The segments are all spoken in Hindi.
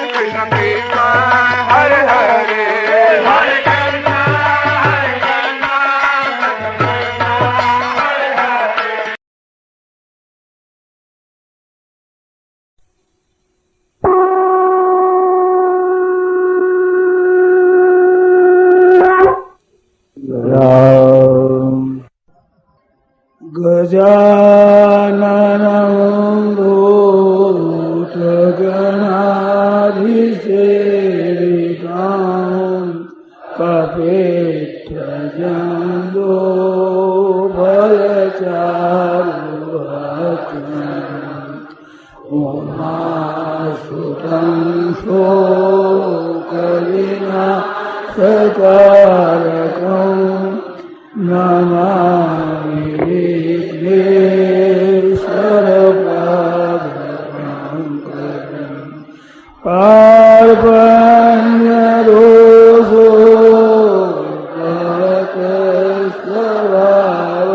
Krishna Krishna Hare Hare Hare Krishna Hare Krishna Hare Hare ગજાનનં ભૂતગણાધિસેવિતં કપિત્થજંબો ભયચારુહસ્તં ઉમાસુतं શોકવિનાશકારકં નમામિ વિઘ્નેશ્વરપાદપંકજં કાર્પણ્યદોષો ભક્તસ્વભાવ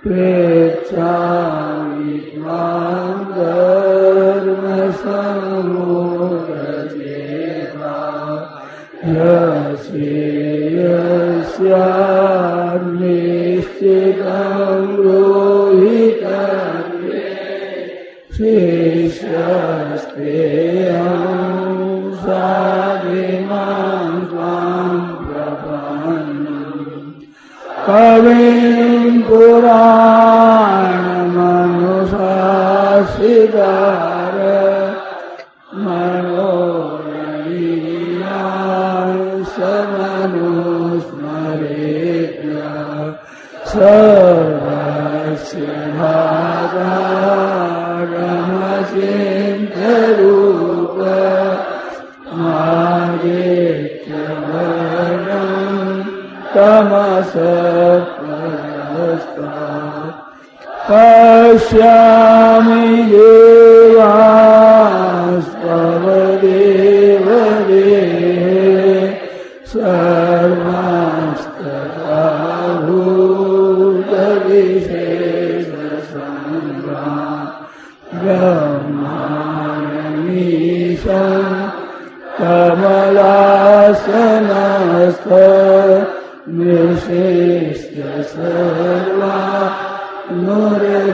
પ્રેક્ષામિ ત્વાં ધર્મસમ્મોહચેતા યસ્યાન્નિશ્ચિतं રોહિतं શિષ્યસ્તેહં સાધિમાં ત્વાં પ્રપન્નં કવિં પુરાણમનુશાસિતાર મનોરણીયાન સમનુસ્મરેત્ય સર્વસ્ય ભાગારમચિંતરૂપ આદિત્યવર્ણં તમસઃ પશ્યામિ દેવાસ્તવ દેવદેહે સર્વાંસ્તથા ભૂતવિશેષસંગા બ્રહ્માણમીશં કમલાસનસ્થ નિશિષ્ય સર્વા નુરગાંસ્તિકા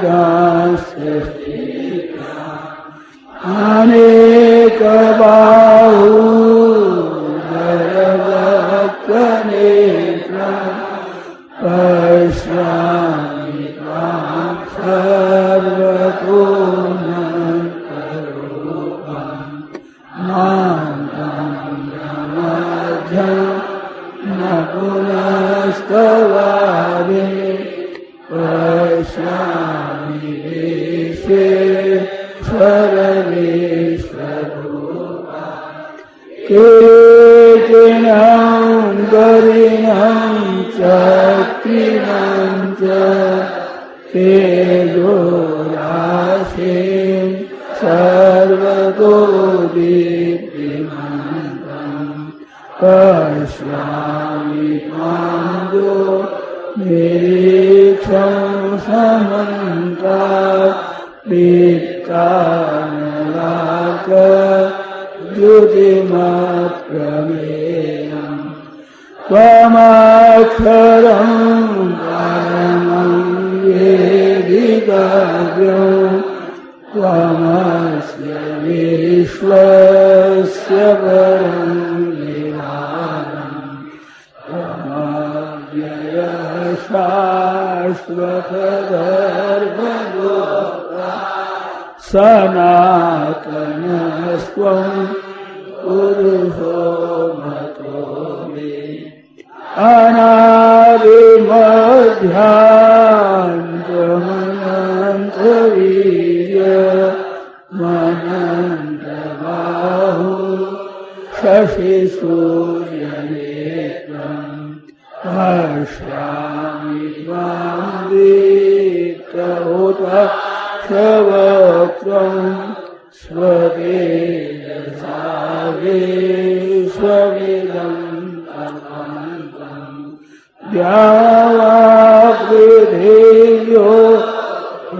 અનેકબાહુધરવક્त्रનેત્રં પશ્યામિ ત્વાં સર્વતોમુખરૂપં નાન્तं મધ્યં ન પુનસ્તવાદિ પશ્યામિ વિશ્વેશ્વરવિશ્વરૂપા કેચિનં ગરિણં ચક્રિણં ચ તેજોરાશિં સર્વતો દીપ્તિમન્तं પશ્યામિ ત્વાં નિરીક્ષં સમન્તા દીપ્તાનલાકદ્યુતિમત્પ્રમેયં ત્વમક્ષરં પરમં વેદિતવ્યં ત્વમસ્ય વિશ્વસ્ય પરં નિધાનम् શાશ્વતધર્મગોપ્તા સનાતનસ્ત્વં પુરુષો મતો મે અનાદિમધ્યાંતમનંતવીર્ય મનંતબાહુ શશિસૂર્યનેત્રં પશ્યામિ ત્વાં દીપ્તहुताक्षवक्त्रं स्वतेजसा विश्वमिदं तमन्तं द्यावापृथिव्यो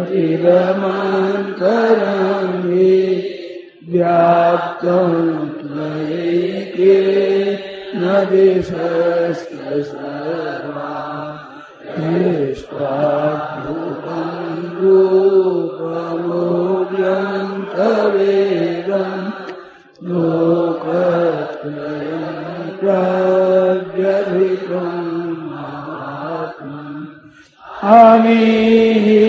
चिदमन्तरं हि व्याप्तं त्वयैके न दिशश्च सर्वा दृष्ट्वाद्भुतं रूपमोग्रं तवेदं लोकत्रयं प्रव्यथितं महात्मम् अमीहि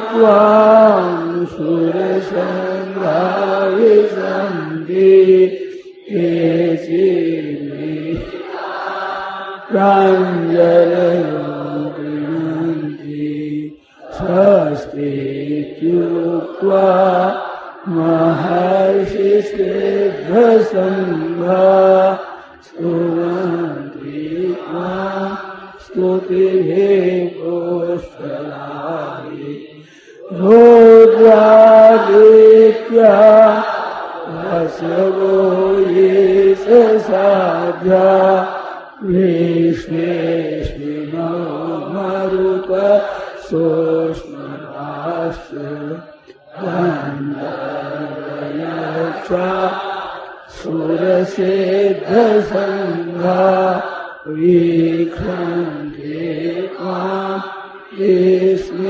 त्वां सुरसङ्घा विशन्ति केचिन्मे प्राञ्जलयो गृह्णन्ति स्वस्तीत्युक्त्वा महर्षिसिद्धसङ्घा स्तुवन्ति त्वां स्तुतिभिः पुष्कलानि रुद्रादित्या वसवो ये साध्या विश्वेश्विनो मरुत सोष्मराश्च गन्धर्वयक्षा सुरसिद्धसङ्घा वीक्षन्ते त्वां विस्मिताश्चैव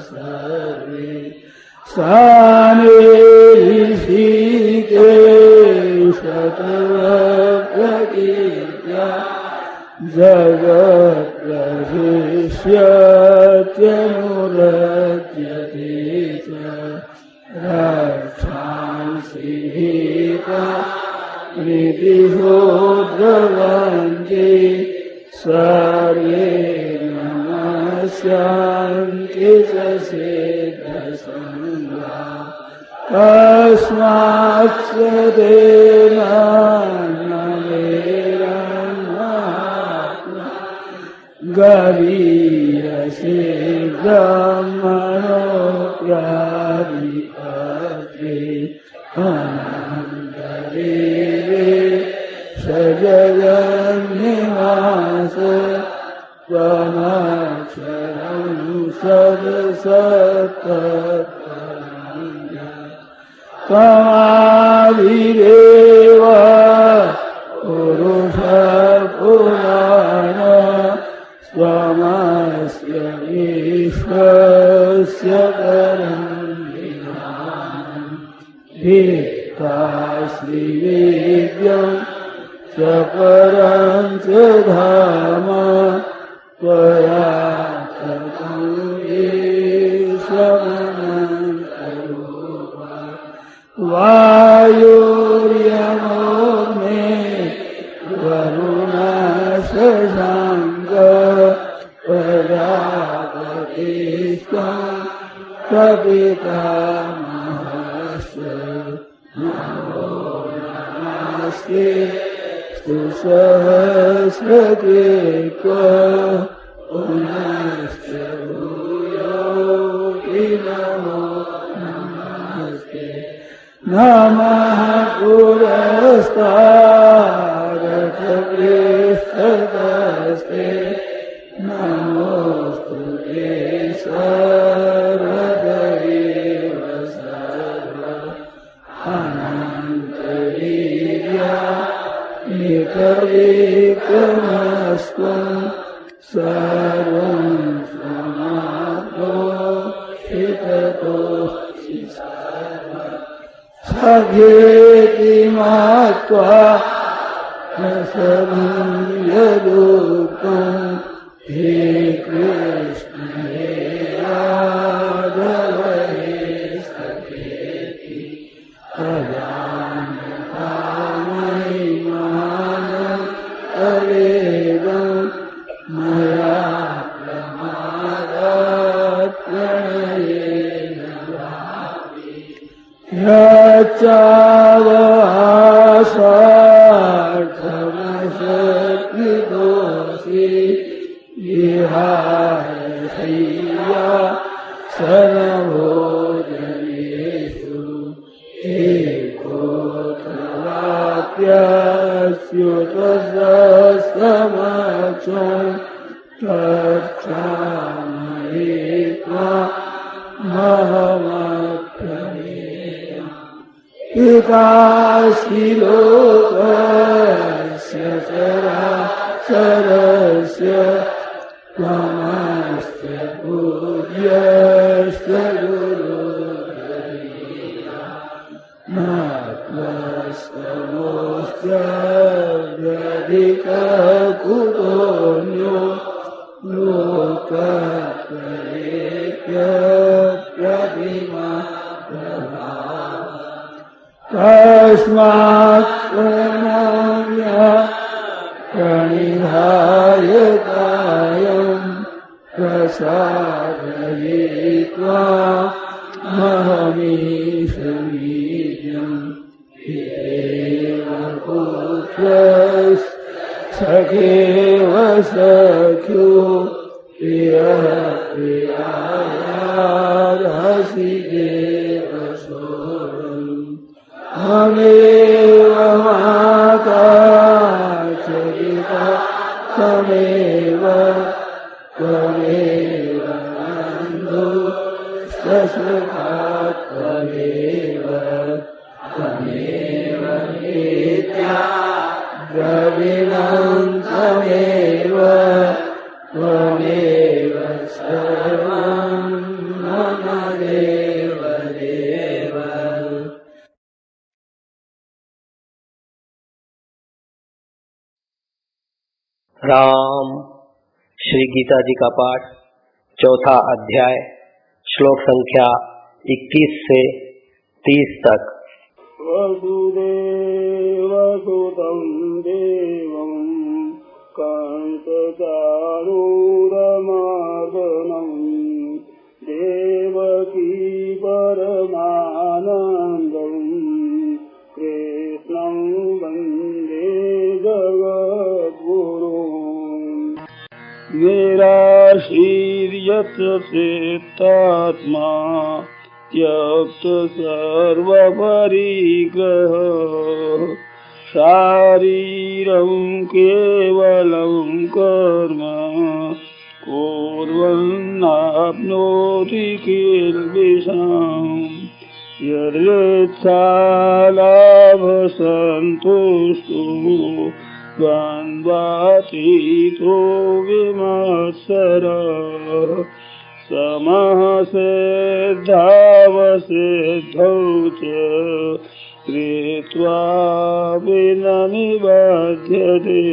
सर्वे सानिशीकेशतवप्रकीर्त्या जगत्प्रशिष्यत्यनुरज्यते च रक्षांसि भीता प्रीतिशो द्रवन्ति सर्वे नमस्यान्ति च सिद्धसङ्घा तस्मात् स तेन नमेरन्मात्मा गरीयसे ब्रह्मणो प्रादिपत्रे अनन्तदेवे सजगन्निवास त्वमक्षरं सदसत्तत्परं त्वमादिदेव पुरुषः पुराण त्वमस्य विश्वस्य परं विधानम् भित्तासि वेद्यं च परं च धाम त्वया ततं ईशमनन्तरूप वायुर्यमोऽग्ने वरुणशशाङ्क प्रजापतिस्त्वं प्रपितामहश्च नमो नमस्ते सुसहस्रकृत्व पुनश्च भूयोऽपि नमो नमस्ते नमः पुरस्तादपृष्ठतस्ते नमोऽस्तु ते सर्वदैव सर्व अनन्तवीर्या निकविक्रमस्त्वं सर्वं समाप्तोषिततोऽसि सखेति मत्वा रसनं यदुक्तं हे कृष्ण हे राघव हे सखेति अजानता महिमानं तवेदं मया प्रमादात् प्रणयेन भावि यच्चावहासार्थमशक्तिदोषि विहारशय्या सर्वभोजनेषु एकोऽत्रवाक्यस्युतसमक्षं तत्क्षामये त्वा पितासि लोकस्य चराचरस्य त्वमस्य पूज्यस्य गुरुर्गरीया न त्वस्तमोऽस्त्यधिककुतोऽन्यो लोकत्रयेऽप्यप्रतिमा तस्मात् प्रणम्य प्रणिधाय कायं प्रसादयित्वा महमीशमीड्यं हितेव पुत्रस्सखेव सख्यो प्रियः प्रियायार्हसि देव सोऽहम् त्वमेव माता च पिता त्वमेव त्वमेव बन्धुश्च त्वमेव त्वमेव नित्या द्रविणं त्वमेव त्वमेव सर्वं मम देव देव। राम। श्री गीता जी का पाठ, चौथा अध्याय, श्लोक संख्या 21 से 30 तक। वसुदेवसुतं देवं कंसचाणूरमर्दनं देवकी परमानन्दं कृष्णं वन्दे जगद्गुरुम्। निराशीर्यत् चेत्तात्मा त्यक्त सर्वपरिग्रह शारीरं केवलं कर्म कुर्वन्नाप्नोति किल्बिषम्। यदृच्छालाभसन्तुष्टो द्वन्द्वातीतो विमत्सरः समः सिद्धावसिद्धौ च कृत्वा विन निबध्यते।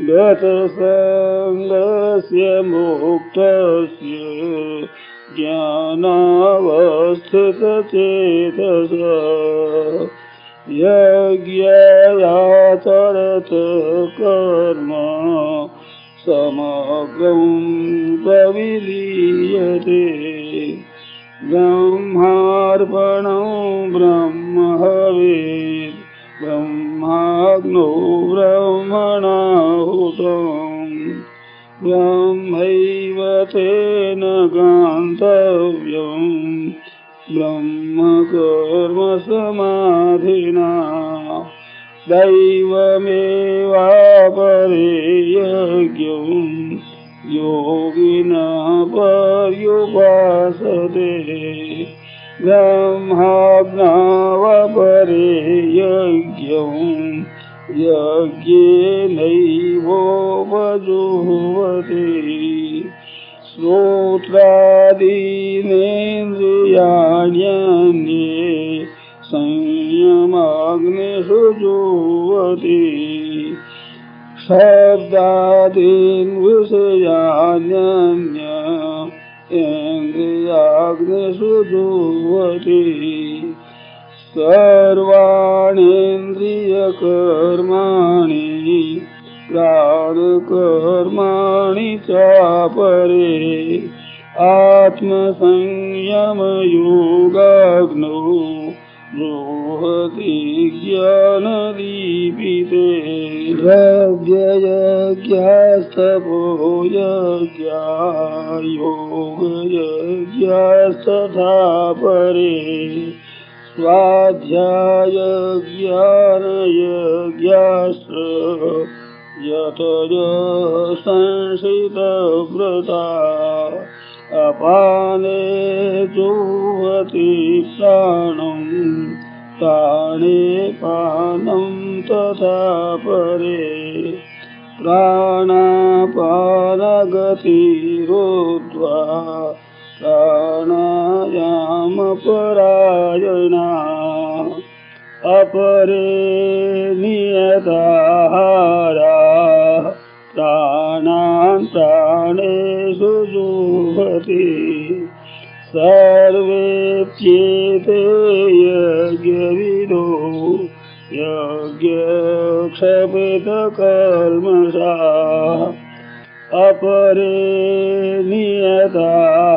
गतसङ्गस्य मुक्तस्य ज्ञानावस्थितचेतसः यज्ञयाचरत कर्म समग्रं प्रविलीयते। ब्रह्मार्पणं ब्रह्महविः ब्रह्माग्नौ ब्रह्मणाहुतं ब्रह्मैव तेन गन्तव्यं ब्रह्मकर्म समाधिना। दैवमेवापरे यज्ञं योगिनः पर्युपासते ब्रह्माज्ञावपरे यज्ञं यज्ञेनैवोपजुह्वति। श्रोत्रादीनेन्द्रियाण्यन्ये संयमाग्निषु जुह्वति। शब्दादीन् विषयान्यन्य इन्द्रियाग्निषु जुह्वति। सर्वाणीन्द्रियकर्माणि प्राणकर्माणि चापरे आत्मसंयमयोगाग्नौ जुह्वति ज्ञानदीपिते। यज्ञयज्ञास्तपो यज्ञा योगयज्ञास्तथा परे स्वाध्यायज्ञानयज्ञाश्च यतयः संशितव्रता अपाने जुह्वति प्राणं प्राणे पानं तथा परे प्राणापानगतिरोध्वा प्राणायामपरायणा अपरे नियताहारा प्राणान् प्राणेषु जुह्वति सर्वेप्येते यज्ञविदो यज्ञक्षपितकल्मषाः अपरे नियताहाराः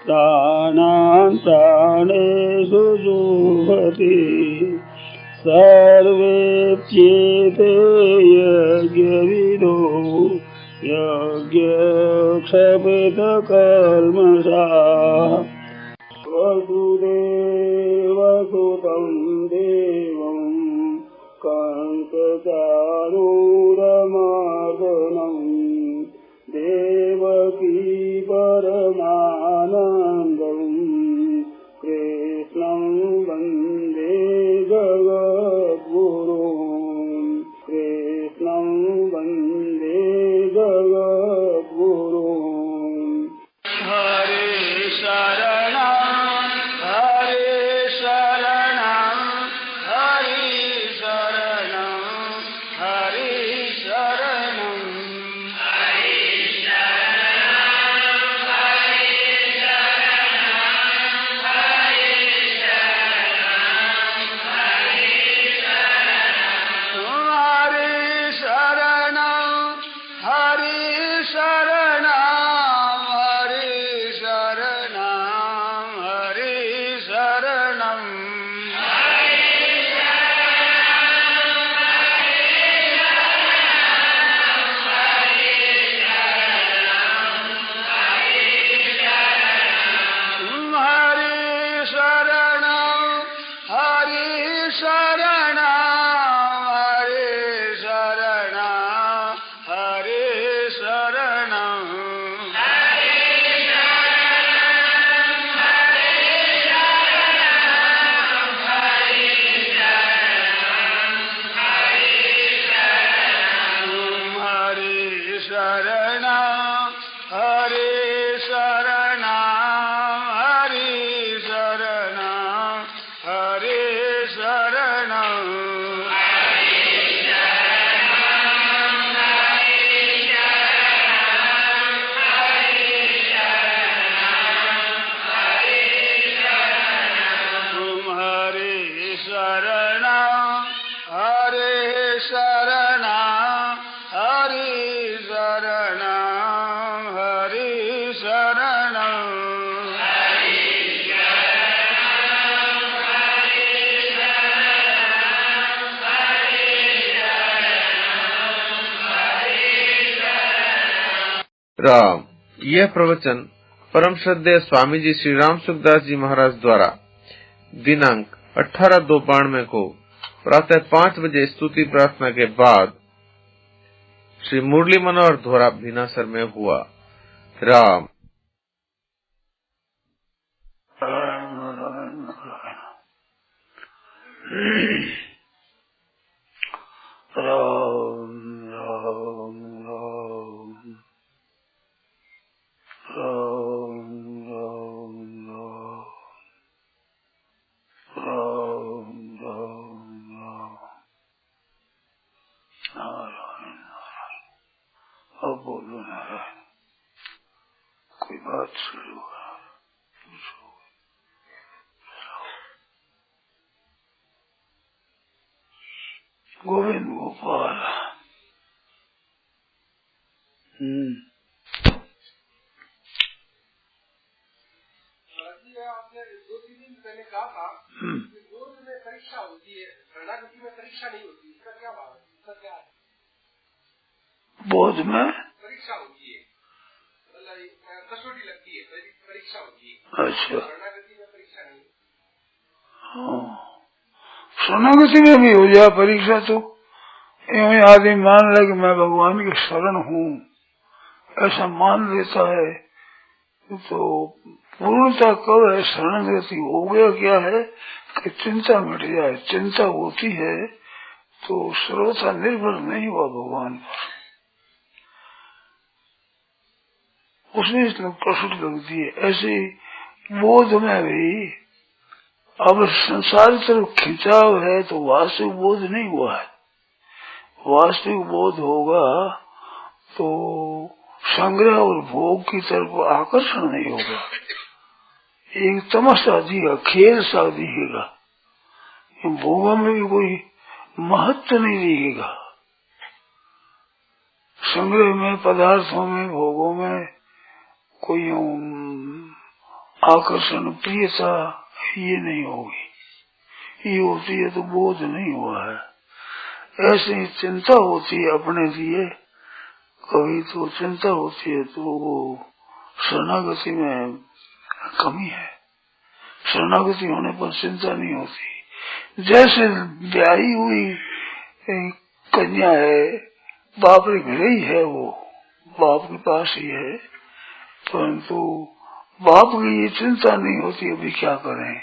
प्राणान् प्राणेषु जुह्वति सर्वेप्येते यज्ञविदो यज्ञक्षपितकल्मषाः वसुदेवसुतं देवं कंसचारूरमर्दनं देवकी परमानन्दं कृष्णं वन्दे जगद्गुरुं कृष्णं वन्दे जगद्गुरुं हरे शरणं हरे शरणं हरे शरणं हरे शरणं राम। यह प्रवचन परम श्रद्धेय स्वामी जी श्री राम सुखदास जी महाराज द्वारा दिनांक 18/2/92 को प्रातः 5 बजे स्तुति प्रार्थना के बाद श्री मुरली मनोहर द्वारा भीनासर में हुआ। राम। अब बोलो नारायण, कोई बात शुरू है। गोविंद गोपाल। आपने 2-3 दिन पहले कहा था कि बोर्ड में परीक्षा होती है, शरणागति में परीक्षा नहीं होती, इसका क्या भाव है? इसका क्या है? बोध में परीक्षा होती है, कसौटी लगती है, परीक्षा होती है। अच्छा, शरणागति में परीक्षा नहीं। शरणागति में भी हो जाए परीक्षा तो यूं आदमी मान ले कि मैं भगवान की शरण हूँ, ऐसा मान लेता है तो पूर्णता कब है, शरणागति हो गया क्या है कि चिंता मिट जाए। चिंता होती है तो श्रोता निर्भर नहीं हुआ भगवान पर, उसमें कसुट लगती है। ऐसे बोध में भी अब संसार तरफ खिंचाव है तो वास्तविक बोध नहीं हुआ है। वास्तविक बोध होगा तो संग्रह और भोग की तरफ आकर्षण नहीं होगा, एक तमाशा दिखेगा, खेल सा दिखेगा, भोगों में भी कोई महत्व नहीं दिखेगा। संग्रह में, पदार्थों में, भोगों में कोई आकर्षण, प्रियता ये नहीं होगी। ये होती है तो बोध नहीं हुआ है। ऐसे ही चिंता होती है अपने लिए, कभी तो चिंता होती है तो वो शरणागति में कमी है। शरणागति होने पर चिंता नहीं होती। जैसे ब्याही हुई कन्या है, बाप रे घर ही है, वो बाप के पास ही है, परंतु बाप की ये चिंता नहीं होती अभी क्या करें।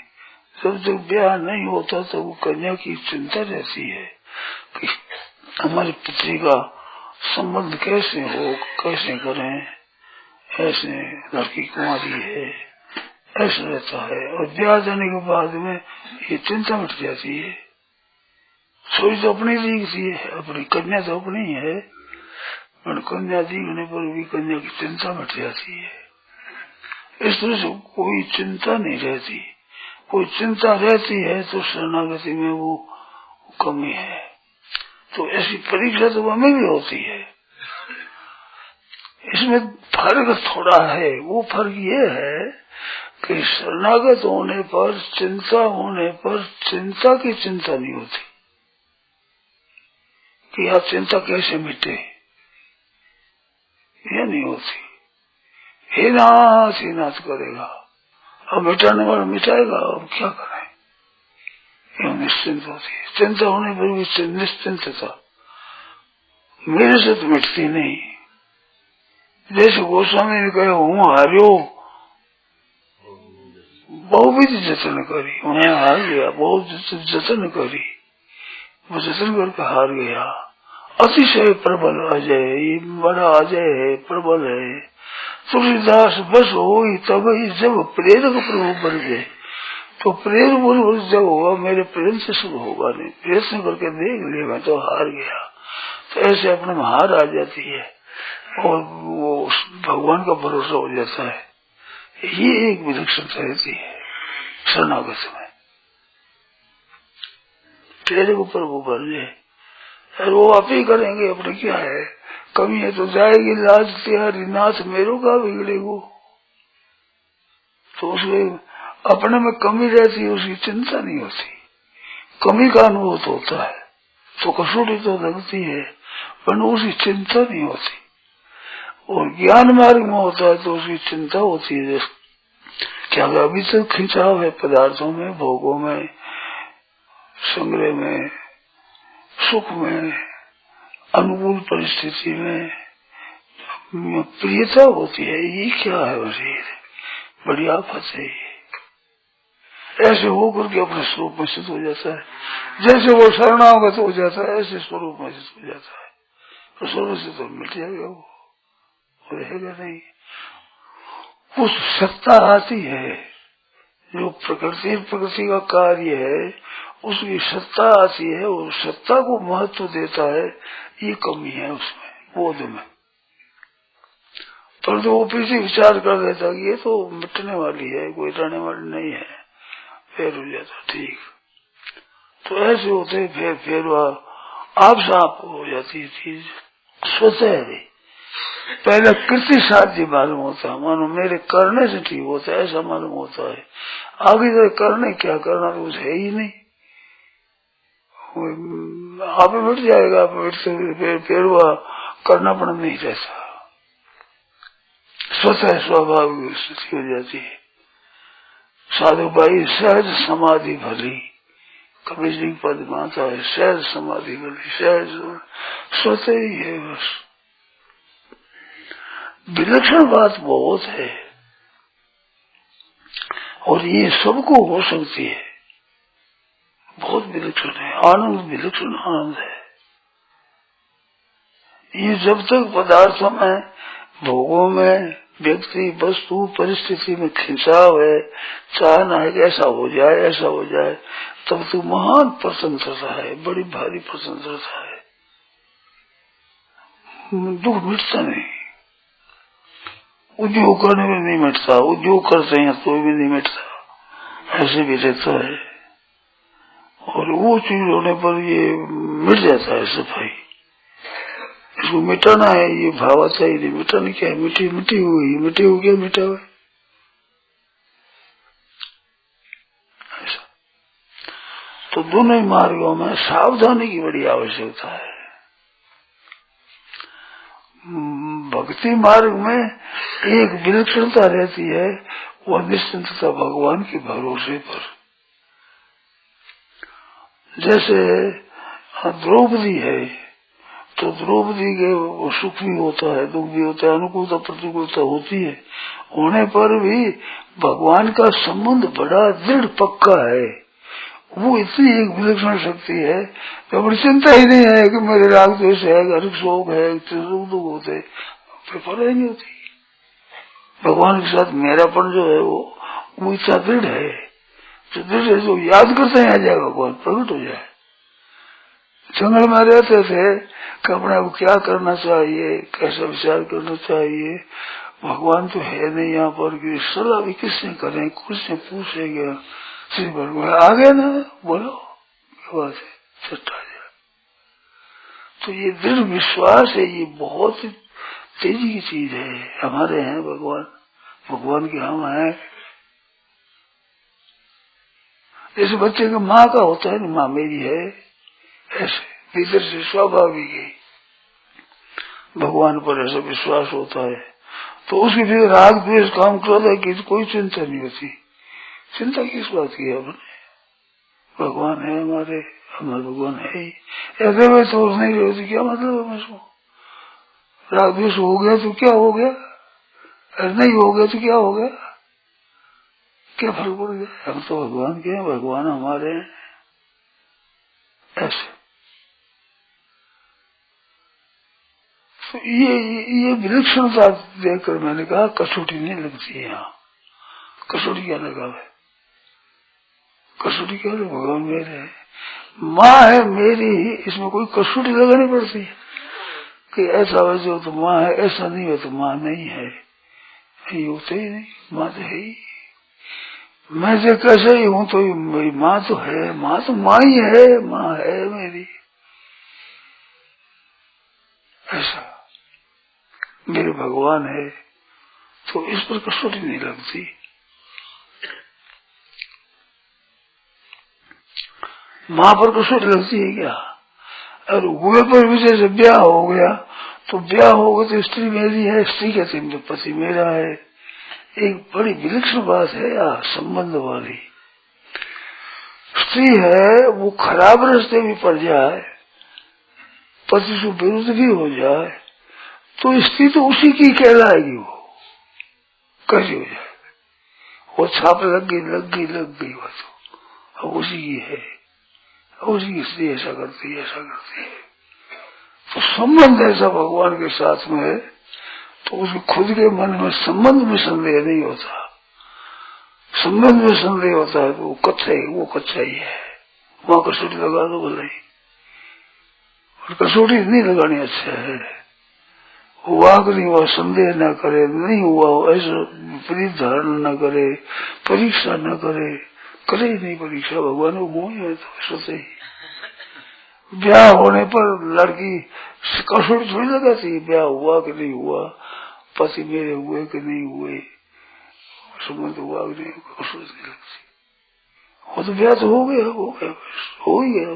जब तक ब्याह नहीं होता तो वो कन्या की चिंता रहती है कि हमारे पिता का संबंध कैसे हो, कैसे करें। ऐसे लड़की कुमारी है, ऐसा रहता है। और ब्याह जाने के बाद में ये चिंता मिट जाती है। सोच तो अपनी दिखती है, अपनी कन्या तो अपनी है, पर कन्या दिखने पर भी कन्या की चिंता मिट जाती है। इस तरह से कोई चिंता नहीं रहती। कोई चिंता रहती है तो शरणागति में वो कमी है। तो ऐसी परीक्षा तो हमें भी होती है। इसमें फर्क थोड़ा है। वो फर्क ये है कि शरणागत होने पर, चिंता होने पर, चिंता की चिंता नहीं होती कि आप चिंता कैसे मिटे, ये नहीं होती। हे नाथ करेगा, अब मिटाने वाला मिटाएगा, अब क्या करें, ये निश्चिंत होती है। चिंता होने पर भी निश्चिंतता मेरे से तो मिटती नहीं। जैसे गोस्वामी ने कहा, हूँ हारियो बहुविध जतन करी, मैं हार गया, बहुत जतन करी, वो जतन करके हार गया। अतिशय प्रबल अजय, ये बड़ा अजय है, प्रबल है। तुलसीदास बस हो तब ही जब प्रेरक प्रभु बन गए, तो प्रेरक प्रभु जब होगा मेरे प्रेम से शुरू होगा नहीं, प्रयत्न करके देख लिया मैं तो हार गया। तो ऐसे अपने में हार आ जाती है और वो भगवान का भरोसा हो जाता है। ये एक विलक्षणता रहती है शरणागत में। प्रेरक प्रभु बन गए और वो आप ही करेंगे, अपने क्या है, कमी है तो जाएगी लाज तिहारी, नाथ मेरो का बिगड़ेगो। तो उसमें अपने में कमी रहती है, उसकी चिंता नहीं होती। कमी का अनुभव होता है तो कसौटी तो लगती है, पर उसकी चिंता नहीं होती। और ज्ञान मार्ग में होता है तो उसकी चिंता होती है। क्या अभी तक खिंचाव है पदार्थों में, भोगों में, संग्रह में, सुख में, अनुकूल परिस्थिति में प्रियता होती है। ये क्या है, वजीर बड़ी आफत है। ऐसे होकर के अपने स्वरूप में सिद्ध हो जाता है। जैसे वो शरणागत हो जाता है ऐसे स्वरूप में सिद्ध हो जाता है। तो स्वरूप से तो मिट जाएगा, वो रहेगा नहीं। उस सत्ता आती है जो प्रकृति का कार्य है, उसकी सत्ता आती है, वो सत्ता को महत्व देता है। ये कमी है उसमें, बोध में। परंतु वो पीछे विचार कर देता कि ये तो मिटने वाली है, कोई रहने वाली नहीं है, फिर हो जाता ठीक। तो ऐसे होते फिर वह आप साफ हो जाती है चीज स्वतः ही। पहले कृति साध्य मालूम होता है, मानो मेरे करने से ठीक होता है, ऐसा मालूम होता है। आगे तो करने क्या करना तो कुछ है ही नहीं, आप मिट जाएगा। फिर वह करना पड़ा नहीं रहता, स्वतः स्वाभाविक स्थिति हो जाती है। साधु भाई सहज समाधि भली, कबीर जी पद में आता है, सहज समाधि भली, सहज स्वतः ही है बस। विलक्षण बात बहुत है और ये सबको हो सकती है। बहुत विलक्षण है आनंद, विलक्षण आनंद है। ये जब तक पदार्थों में, भोगों में, व्यक्ति, वस्तु, परिस्थिति में खिंचाव है, चाहना है कि ऐसा हो जाए, ऐसा हो जाए, तब तो महान प्रसन्नता है, बड़ी भारी प्रसन्नता है। दुख मिटता नहीं, उद्योग करने में नहीं मिटता, उद्योग करते हैं तो भी नहीं मिटता, ऐसे भी रहता है। और वो चीज होने पर ये मिट जाता है सफाई। इसको मिटाना है, ये भाव आता ही नहीं। मिटाने क्या है, मिट्टी मिट्टी हुई, मिट्टी हो गया, मिटा हुआ ऐसा। तो दोनों ही मार्गों में सावधानी की बड़ी आवश्यकता है। भक्ति मार्ग में एक विलक्षणता रहती है, वो निश्चिंतता भगवान के भरोसे पर। जैसे द्रौपदी है तो द्रौपदी के सुख भी होता है, दुख भी होता है, अनुकूलता प्रतिकूलता होती है, होने पर भी भगवान का संबंध बड़ा दृढ़ पक्का है। वो इतनी एक विलक्षण शक्ति है कि अपनी चिंता ही नहीं है कि मेरे राग द्वेष है, घर शोक है, सुख दुख होते, परवाह नहीं होती। भगवान के साथ मेरापन जो है वो इतना दृढ़ है, जो दृढ़ है, जो याद करते हैं आ जाएगा भगवान, प्रकट हो जाए। जंगल में रहते थे कि अपने को क्या करना चाहिए, कैसा विचार करना चाहिए, भगवान तो है नहीं यहाँ पर, कि सलाह भी किसने करें, कुछ ने पूछेगा, श्री भगवान आ गए ना, बोलो क्या बात है, सट्टा जाए। तो ये दृढ़ विश्वास है, ये बहुत तेजी की चीज है। हमारे हैं भगवान, भगवान के हम हैं। जैसे बच्चे का माँ का होता है ना, माँ मेरी है, ऐसे भीतर से स्वाभाविक है भगवान पर ऐसा विश्वास होता है। तो उसके फिर राग द्वेष काम क्रोध है कि कोई चिंता नहीं होती। चिंता किस बात की है अपने, भगवान है हमारे, हमारे भगवान है ही। ऐसे में सोच नहीं रही क्या मतलब है इसको, राग द्वेष हो गया तो क्या हो गया, नहीं हो गया तो क्या हो गया, क्या फर्क पड़ गया। हम तो भगवान के हैं, भगवान हमारे हैं, ऐसे। तो ये विलक्षणता देखकर मैंने कहा कसौटी नहीं लगती है यहाँ। कसौटी क्या लगा है, कसौटी क्या है, भगवान मेरे है, माँ है मेरी, इसमें कोई कसौटी लगानी पड़ती है कि ऐसा वैसे हो तो माँ है, ऐसा नहीं हो तो माँ नहीं है। ये होते ही नहीं, माँ तो है ही। मैं से कैसे ही हूँ तो मेरी माँ तो है, माँ तो माँ ही है, माँ है मेरी, ऐसा मेरे भगवान है। तो इस पर कसौटी नहीं लगती। माँ पर कसौटी लगती है क्या। और हुए पर भी जैसे ब्याह हो गया तो ब्याह हो गया तो स्त्री मेरी है, स्त्री कहते हैं पति मेरा है। एक बड़ी विलक्षण बात है यार, संबंध वाली। स्त्री है वो खराब रास्ते भी पड़ जाए, पति से विरुद्ध भी हो जाए, तो स्त्री तो उसी की कहलाएगी। वो कैसी हो जाए, वो छाप लग गई वो तो अब उसी की है, उसी की स्त्री ऐसा करती है, ऐसा करती है। तो संबंध ऐसा भगवान के साथ में है तो उसके खुद के मन में संबंध में संदेह नहीं होता। संबंध में संदेह होता है तो वो कच्चा ही है। वहां कसौटी लगा दो बोले, और कसौटी नहीं लगानी अच्छा है। हुआ कि नहीं हुआ संदेह न करे, नहीं हुआ ऐसा विपरीत धारणा न करे, परीक्षा न करे, करे ही नहीं परीक्षा। भगवान को मोह है तो सोचे ही। ब्याह होने पर लड़की कसौटी थोड़ी लगाती, ब्याह हुआ कि नहीं हुआ, पति मेरे हुए कि नहीं हुए, संबंध हुआ कि नहीं, कसौटी नहीं लगती। वो तो ब्याह तो हो गया हो ही गया।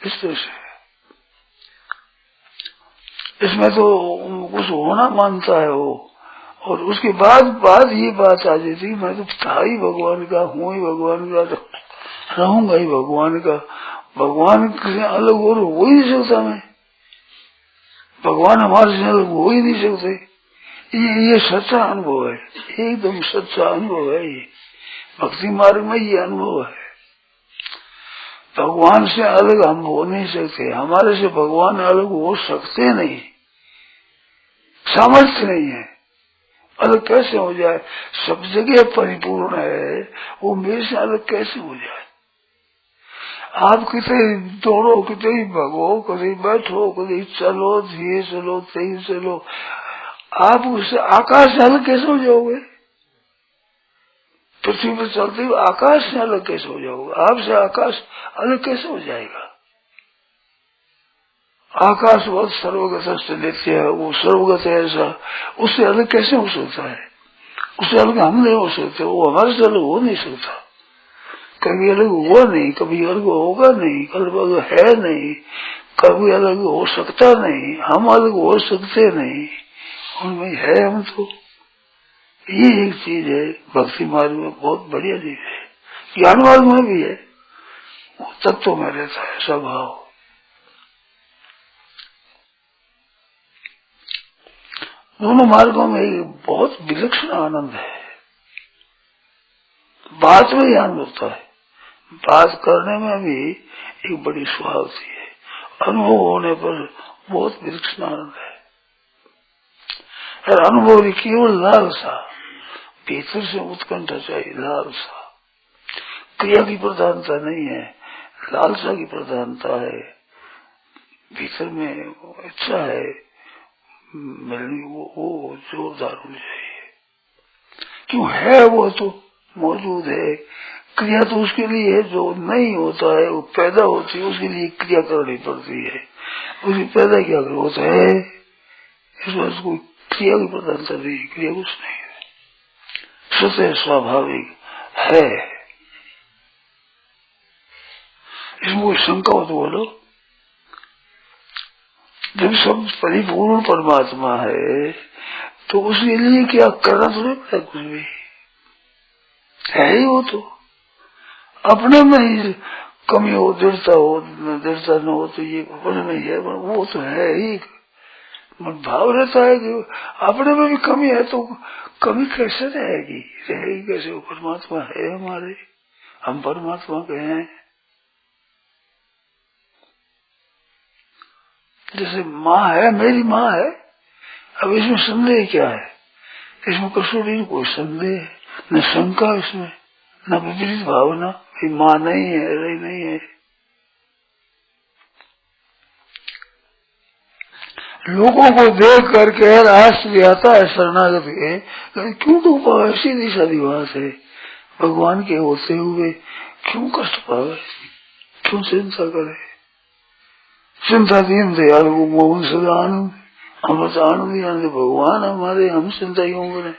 तो इस तरह से इसमें तो कुछ होना मानता है वो। और उसके बाद ये बात आ जाती, मैं तो था ही भगवान का, हूँ ही भगवान का, तो रहूंगा ही भगवान का। भगवान से अलग और हो ही नहीं सकता भगवान हमारे से अलग हो ही नहीं सकते। ये सच्चा अनुभव है, एकदम सच्चा अनुभव है। ये भक्ति मार्ग में ये अनुभव है। भगवान से अलग हम हो नहीं सकते, हमारे से भगवान अलग हो सकते नहीं, सामर्थ्य नहीं है। अलग कैसे हो जाए? सब जगह परिपूर्ण है, वो मेरे से अलग कैसे हो जाए? आप कितने दौड़ो, कितने भगो, कभी बैठो, कभी चलो, धीरे चलो, तेज चलो, आप उससे आकाश से अलग कैसे हो जाओगे? पृथ्वी पर चलते हुए आकाश से अलग कैसे हो जाओगे? आपसे आकाश अलग कैसे हो जाएगा? आकाश बहुत सर्वगत से लेते हैं, वो सर्वगत है, ऐसा उससे अलग कैसे हो सकता है? उससे अलग हम नहीं हो सकते, वो हमारे से अलग हो नहीं सकता। कभी अलग हुआ नहीं, कभी अलग होगा नहीं, कभी अलग है नहीं, कभी अलग हो सकता नहीं, हम अलग हो सकते नहीं, उनमें है हम तो। ये एक चीज है भक्ति मार्ग में, बहुत बढ़िया चीज है। ज्ञान मार्ग में भी है, वो तत्व में रहता है स्वभाव। दोनों मार्गों में एक बहुत विलक्षण आनंद है। बात में ही आनंद होता है, बात करने में भी एक बड़ी स्वाद है, अनुभव होने पर बहुत विलक्षण आनंद है। और अनुभव केवल लालसा, भीतर से उत्कंठा चाहिए, लालसा। क्रिया की प्रधानता नहीं है, लालसा की प्रधानता है। भीतर में इच्छा है मिलने, वो जोरदार होनी चाहिए। क्यों है? वो तो मौजूद है। क्रिया तो उसके लिए है जो नहीं होता है, वो पैदा होती है, उसके लिए क्रिया करनी पड़ती है। उसकी पैदा क्या कर होता है, इस बात को क्रिया की प्रधानता नहीं, क्रिया कुछ नहीं है, स्वतः स्वाभाविक है। इसमें कोई शंका हो तो बोलो। जब सब परिपूर्ण परमात्मा है तो उसके लिए क्या करना थोड़ी पड़ता, कुछ भी है ही वो तो। अपने में ही कमी हो, दृढ़ता न हो तो ये अपने में ही है, वो तो है ही। मन भाव रहता है कि अपने में भी कमी है तो कमी कैसे रहेगी कैसे? वो परमात्मा है हमारे, हम परमात्मा के हैं। जैसे माँ है, मेरी माँ है, अब इसमें संदेह क्या है? इसमें कसौटी कोई संदेह न शंका, इसमें न विपरीत भावना, माँ नहीं है, रही नहीं है। लोगों को देख करके आश्चर्य आता है शरणागत के, क्यों तो पावे? सीधी सादी बात है, भगवान के होते हुए क्यों कष्ट पावे, क्यों चिंता करे? चिंता दीन दयाल वो मोहन सदा आनंद, अमृत आनंद आनंद भगवान हमारे, हम चिंता क्यों करें?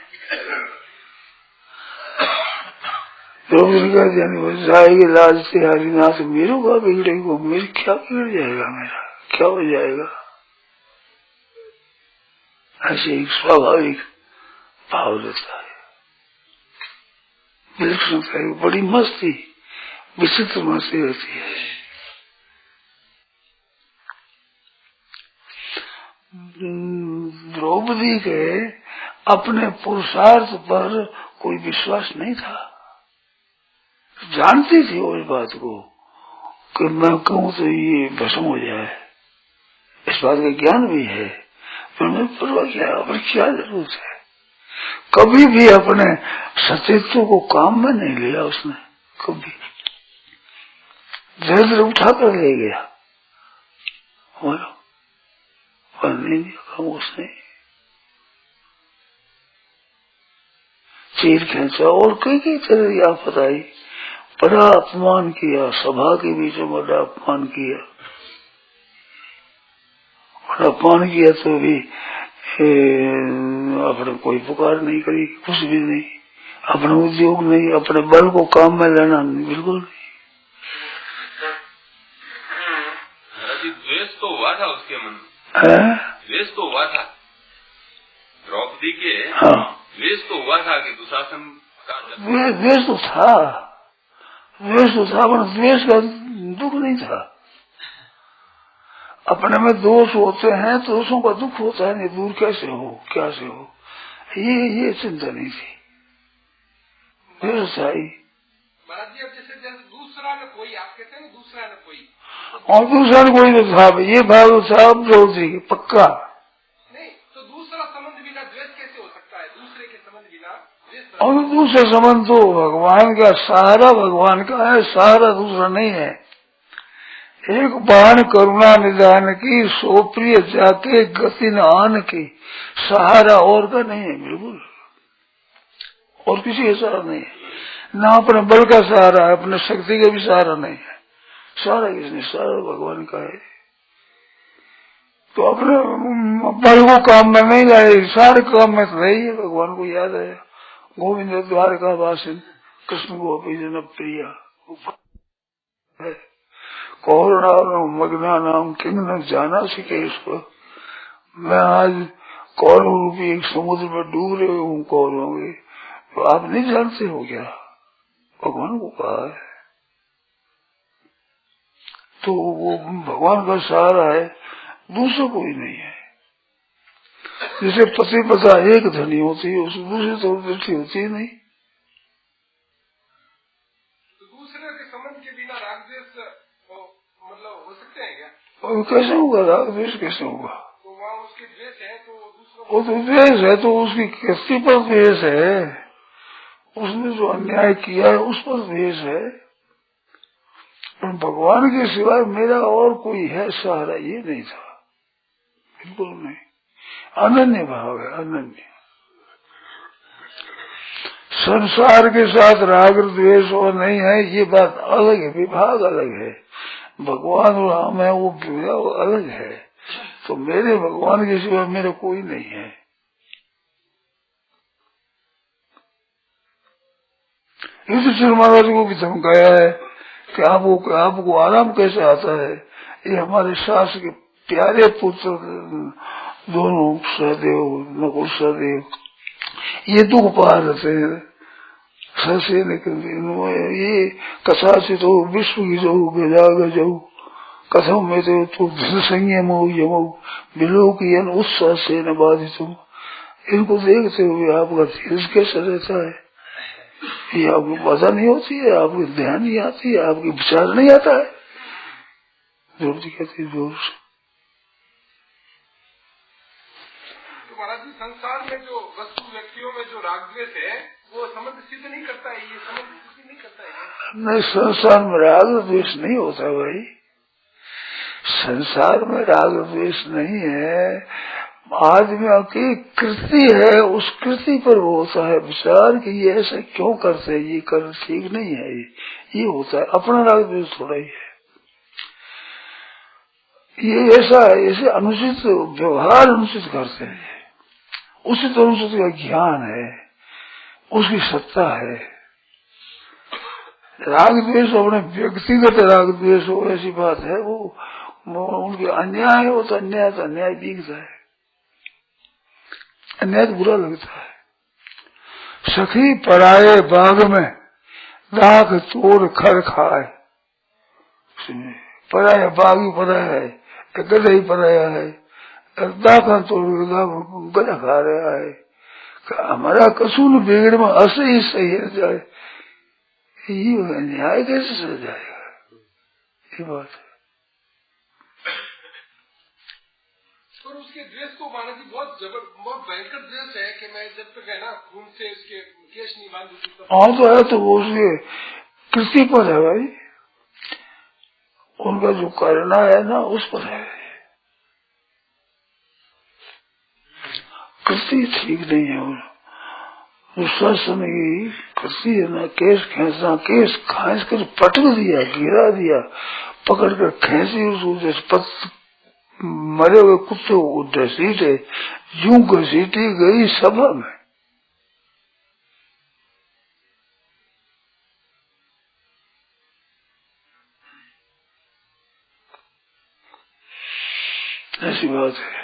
जाएगी लाज से हरिनाथ मेरे का बिगड़ेगा, मेरी क्या बिगड़ जाएगा, मेरा क्या हो जाएगा? ऐसे एक स्वाभाविक भाव रहता है, विलक्षणता है, बड़ी मस्ती, विचित्र मस्ती रहती है। द्रौपदी के अपने पुरुषार्थ पर कोई विश्वास नहीं था, जानती थी वो इस बात को कि मैं कहूँ तो ये भस्म हो जाए, इस बात का ज्ञान भी है, पर मैं परवाह क्या, पर क्या जरूरत है? कभी भी अपने सतीत्व को काम में नहीं लिया उसने, कभी धीरे धीरे उठा कर ले गया, नहीं दिया उसने, चीर खींचा और कई तरह आफत आई, बड़ा अपमान किया, सभा के बीच में बड़ा अपमान किया, बड़ा अपमान किया तो भी अपने कोई पुकार नहीं करी, कुछ भी नहीं, अपना उद्योग नहीं, अपने बल को काम में लेना नहीं, बिल्कुल नहीं। द्वेष तो हुआ था उसके मन में, द्वेष तो हुआ था द्रौपदी के, हाँ द्वेष तो हुआ था कि दुशासन का द्वेष तो था, द्वेष तो था, पर द्वेष का दुख नहीं था। अपने में दोष होते हैं तो दोषों का दुख होता है, नहीं दूर कैसे हो, क्या से हो, ये चिंता नहीं थी। सही महाराज जी, अब जैसे दूसरा न कोई, आप कहते हैं ना दूसरा न कोई, और दूसरा कोई तो था, ये भाव था प्रवृत्ति पक्का नहीं, तो दूसरा संबंध बिना द्वेष कैसे हो सकता है? दूसरे के संबंध बिना द्वेष, और दूसरे संबंध तो भगवान का सहारा, भगवान का है सहारा, दूसरा नहीं है। एक बाण करुणा निदान की, सो प्रिय जाके गति न आन की, सहारा और का नहीं है, बिल्कुल और किसी का सहारा नहीं है। ना अपने बल का सहारा है, अपने शक्ति का भी सहारा नहीं है। सहारा किसने? सहारा भगवान का है। तो अपने बल को काम में नहीं लाए, सारे काम में तो नहीं है। भगवान को याद है, गोविंद द्वारका वासिन कृष्ण गोपी जन प्रिया, कौरणा मग्ना नाम किंग न जाना सीखे इसको। मैं आज कौरव रूपी एक समुद्र में डूब रहे हूँ कौरवों में, तो आप नहीं जानते हो क्या? भगवान को कहा है। तो वो भगवान का सहारा है, दूसरा कोई नहीं है। जैसे पति पता एक धनी होती है, उस दूसरी तो दृष्टि होती ही नहीं। तो दूसरे के संबंध के बिना राग द्वेष मतलब हो सकते हैं क्या? और कैसे होगा राग द्वेष? कैसे होगा? तो वहाँ उसके द्वेष है तो दूसरा, वो तो द्वेष है तो उसकी किस्ती पर द्वेष है, उसने जो अन्याय किया है उस पर द्वेष है। पर भगवान के सिवाय मेरा और कोई है सहारा, ये नहीं था, बिल्कुल नहीं। अनन्य भाव है, अनन्य। संसार के साथ राग द्वेष और नहीं है, ये बात अलग है, विभाग अलग है। भगवान और हम है वो विभाग अलग है। तो मेरे भगवान के सिवा मेरा कोई नहीं है। युधिष्ठिर महाराज को भी धमकाया है कि आपको आराम कैसे आता है? ये हमारे सास के प्यारे पुत्र दोनों, सहदेव नकुल सहदेव, ये दुख पा रहते हैं सहसे निकल। ये कथा से तो विश्व की जो विराग जो कथम में तो संयम यमो विलोकयन उत्साह से न बाधित। इनको देखते हुए आपका धीरज कैसे रहता है? ये आपको पता नहीं होती है, आपको ध्यान नहीं आती है, आपकी विचार नहीं आता है। जोर जी कहती है जोर से। तो महाराज जी, संसार में जो वस्तु व्यक्तियों में जो राग द्वेष है वो संबंध सिद्ध नहीं करता है, ये संबंध सिद्ध नहीं करता है। नहीं, संसार में राग द्वेष नहीं होता भाई, संसार में राग द्वेष नहीं है। आदमी की कृति है, उस कृति पर होता है विचार कि ये ऐसा क्यों करते हैं, ये कर ठीक नहीं है, ये होता है। अपना राग द्वेष थोड़ा ही है, ये ऐसा है, ऐसे अनुचित व्यवहार अनुचित करते हैं, उचित अनुचित का ज्ञान है, उसकी सत्ता है। राग द्वेष अपने व्यक्तिगत राग द्वेष हो ऐसी बात है, वो उनके अन्याय हो तो अन्याय दिखता है, अन्याय तो बुरा लगता है। सखी पराये बाग में दाख तोड़ खर खाए, पराया बाग ही पराया है, गधा ही पराया है, दाखा तोड़ गधा खा रहा है। हमारा कसूर बिगड़ में ऐसे ही सही है जाए, ये न्याय कैसे सह जाएगा? ये बात है। और उसके द्वेष को महाराज जी बहुत भयंकर द्वेष है कि मैं जब तक है ना खून से उसके केश नहीं बांधू। हाँ तो है, तो वो उसके कृति पर है भाई, उनका जो करना है ना उस पर है। कृति ठीक नहीं है, और शासन की कृति है ना, केस खींचना, केस खींच कर पटक दिया, गिरा दिया, पकड़ कर खींची उसको, मरे हुए कुत्ते को घसीटे, यूं घसीटी गई सभा में। ऐसी बात है।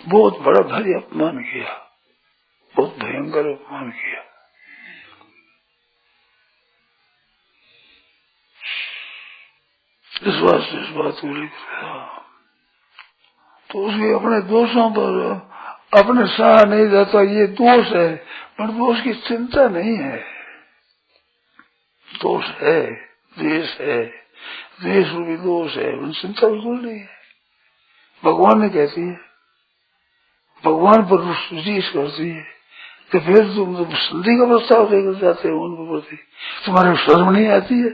बहुत बड़ा भारी अपमान किया, बहुत भयंकर अपमान किया। इस बात को लेकर तो उसके अपने दोषों पर अपने सहा नहीं जाता, ये दोष है, पर दोष की चिंता नहीं है। दोष है, द्वेष है, द्वेष भी दोष है, उन चिंता बिल्कुल नहीं है। भगवान ने कहती है, भगवान पर रीस करती है, तो फिर तुम तो संधि का प्रस्ताव लेकर जाते हो उनके प्रति, तुम्हारे शर्म नहीं आती है?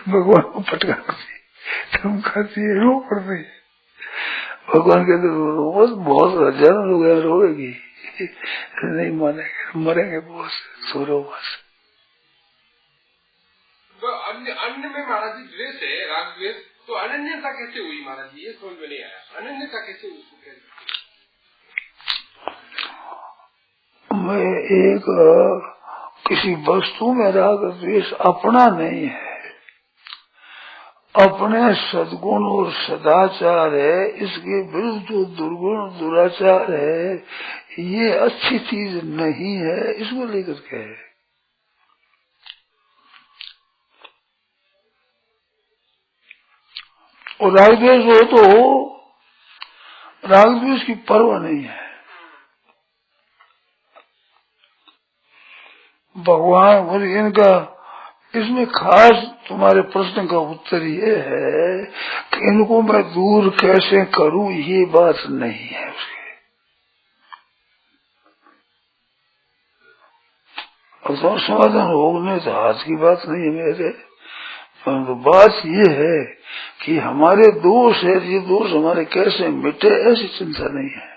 भगवान को फटकारती, तुम खाती है, रो पड़ती है। भगवान कहते बहुत हजारों लोग रोएगी, नहीं मानेंगे, मरेंगे बहुत, सो रो बस। तो अन्य में महाराज जी द्वेष है, राग द्वेष, तो अनन्यता कैसे हुई महाराज जी? ये समझ में नहीं आया, अनन्यता कैसे उसको कहते? मैं एक किसी वस्तु में राग द्वेष अपना नहीं है, अपने सद्गुण और सदाचार है, इसके विरुद्ध जो दुर्गुण दुराचार है, ये अच्छी चीज नहीं है, इसको लेकर के है। और राग द्वेष हो तो राग द्वेष की परवाह नहीं है। भगवान और इनका इसमें खास तुम्हारे प्रश्न का उत्तर ये है कि इनको मैं दूर कैसे करूं, ये बात नहीं है उसकी। और तो समाधान होने तो हाथ की बात नहीं है मेरे, परंतु बात ये है कि हमारे दोष है, ये दोष हमारे कैसे मिटे, ऐसी चिंता नहीं है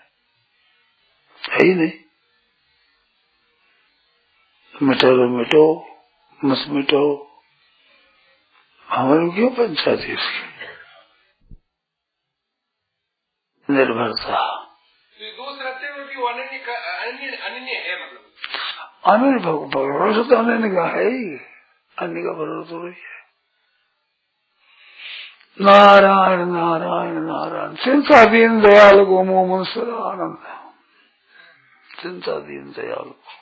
ही नहीं। मिटो तो मिटो, मत मिटो, हमारे क्यों पंचायती उसकी निर्भरता। दोष रहते हुए भी अनन्य है, मतलब अन्य भरोसा तो अन्य का है ही, अन्य का भरोसा तो रही है। नारायण नारायण नारायण, चिंता दीन दयाल को मोह मन सदा आनंद, चिंता दीन दयाल को